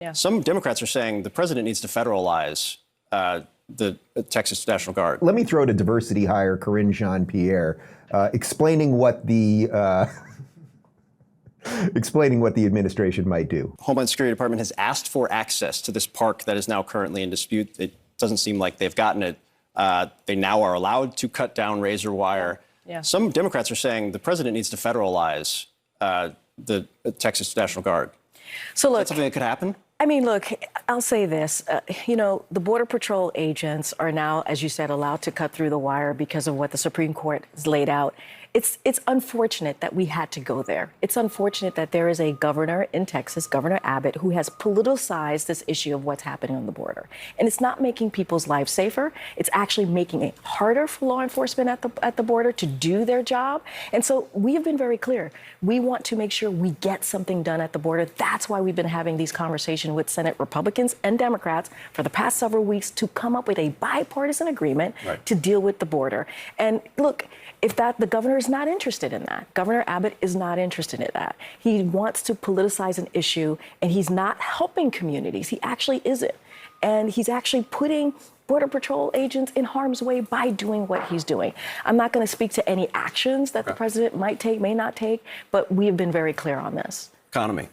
Yeah. Some Democrats are saying the president needs to federalize the Texas National Guard. Let me throw to diversity hire Karine Jean-Pierre, explaining what the administration might do. Homeland Security Department has asked for access to this park that is now currently in dispute. It doesn't seem like they've gotten it. They now are allowed to cut down razor wire. Yeah. Some Democrats are saying the president needs to federalize the Texas National Guard. So look, is that something that could happen? I mean, look, I'll say this. The Border Patrol agents are now, as you said, allowed to cut through the wire because of what the Supreme Court has laid out. It's unfortunate that we had to go there. It's unfortunate that there is a governor in Texas, Governor Abbott, who has politicized this issue of what's happening on the border. And it's not making people's lives safer. It's actually making it harder for law enforcement at the border to do their job. And so we have been very clear. We want to make sure we get something done at the border. That's why we've been having these conversations with Senate Republicans and Democrats for the past several weeks to come up with a bipartisan agreement to deal with the border. And look, if the governor is not interested in that, Governor Abbott is not interested in that. He wants to politicize an issue, and he's not helping communities. He actually isn't. And he's actually putting Border Patrol agents in harm's way by doing what he's doing. I'm not going to speak to any actions that the president might take, may not take, but we have been very clear on this. Economy.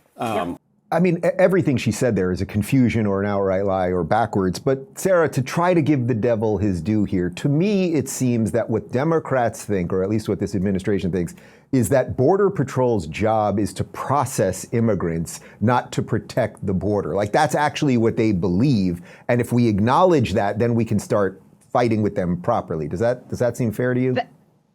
I mean, everything she said there is a confusion or an outright lie or backwards. But Sara, to try to give the devil his due here, to me, it seems that what Democrats think, or at least what this administration thinks, is that Border Patrol's job is to process immigrants, not to protect the border. Like, that's actually what they believe. And if we acknowledge that, then we can start fighting with them properly. Does that seem fair to you?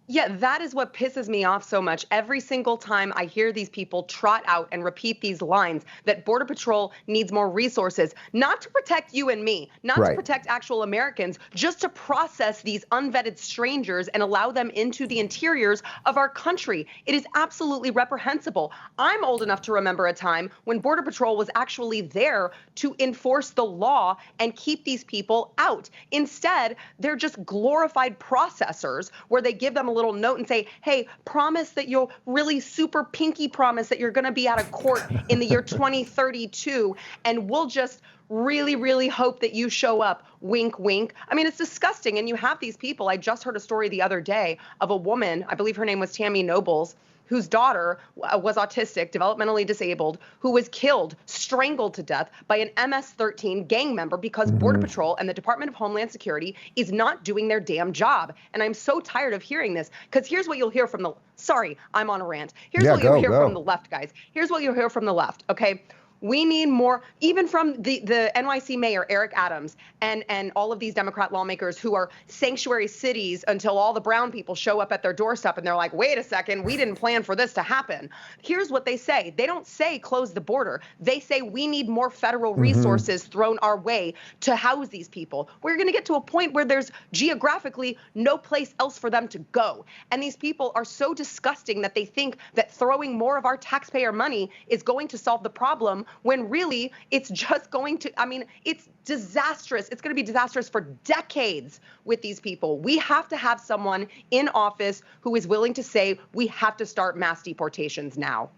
Yeah, that is what pisses me off so much. Every single time I hear these people trot out and repeat these lines that Border Patrol needs more resources, not to protect you and me, not to protect actual Americans, just to process these unvetted strangers and allow them into the interiors of our country. It is absolutely reprehensible. I'm old enough to remember a time when Border Patrol was actually there to enforce the law and keep these people out. Instead, they're just glorified processors where they give them a little note and say, hey, promise that you'll really super pinky promise that you're going to be out of court in the year 2032. And we'll just really, really hope that you show up. Wink, wink. I mean, it's disgusting. And you have these people. I just heard a story the other day of a woman, I believe her name was Tammy Nobles, whose daughter was autistic, developmentally disabled, who was killed, strangled to death by an MS-13 gang member because Border Patrol and the Department of Homeland Security is not doing their damn job. And I'm so tired of hearing this, because here's what you'll hear from the, sorry, I'm on a rant. Here's what you'll hear from the left, guys. Here's what you'll hear from the left, okay? We need more, even from the NYC mayor, Eric Adams, and all of these Democrat lawmakers who are sanctuary cities until all the brown people show up at their doorstep and they're like, wait a second, we didn't plan for this to happen. Here's what they say. They don't say close the border. They say we need more federal resources thrown our way to house these people. We're going to get to a point where there's geographically no place else for them to go. And these people are so disgusting that they think that throwing more of our taxpayer money is going to solve the problem, when really it's just going to, I mean, it's disastrous. It's going to be disastrous for decades with these people. We have to have someone in office who is willing to say we have to start mass deportations now.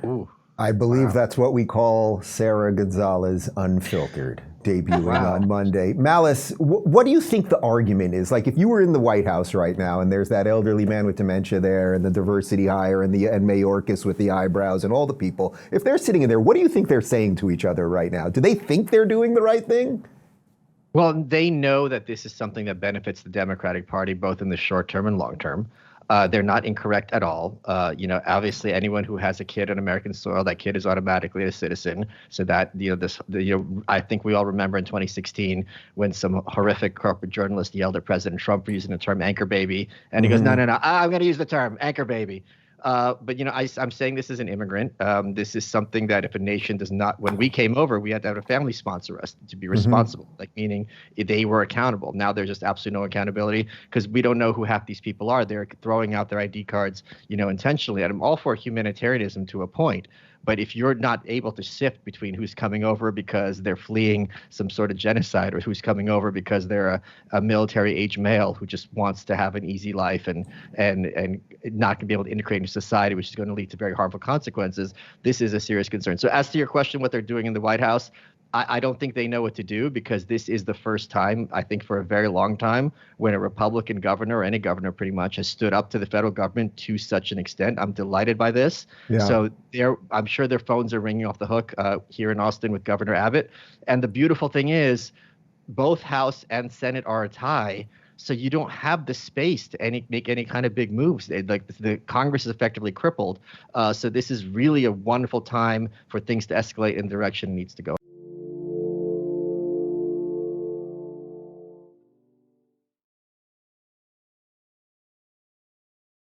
Ooh. I believe that's what we call Sara Gonzales Unfiltered, debuting on Monday. Malice, what do you think the argument is? Like, if you were in the White House right now and there's that elderly man with dementia there and the diversity hire and Mayorkas with the eyebrows and all the people, if they're sitting in there, what do you think they're saying to each other right now? Do they think they're doing the right thing? Well, they know that this is something that benefits the Democratic Party, both in the short term and long term. They're not incorrect at all. Obviously, anyone who has a kid on American soil, that kid is automatically a citizen. So that, I think we all remember in 2016 when some horrific corporate journalist yelled at President Trump for using the term anchor baby. And he goes, no, I'm going to use the term anchor baby. But I'm saying this is an immigrant. This is something that if a nation does not, when we came over, we had to have a family sponsor us to be responsible, like meaning they were accountable. Now there's just absolutely no accountability because we don't know who half these people are. They're throwing out their ID cards, intentionally. And I'm all for humanitarianism to a point. But if you're not able to sift between who's coming over because they're fleeing some sort of genocide or who's coming over because they're a military-age male who just wants to have an easy life and not going to be able to integrate into society, which is going to lead to very harmful consequences, this is a serious concern. So as to your question, what they're doing in the White House, I don't think they know what to do, because this is the first time, I think, for a very long time when a Republican governor, or any governor pretty much, has stood up to the federal government to such an extent. I'm delighted by this. Yeah. So I'm sure their phones are ringing off the hook here in Austin with Governor Abbott. And the beautiful thing is, both House and Senate are a tie. So you don't have the space to make any kind of big moves. Like the Congress is effectively crippled. So this is really a wonderful time for things to escalate in the direction it needs to go.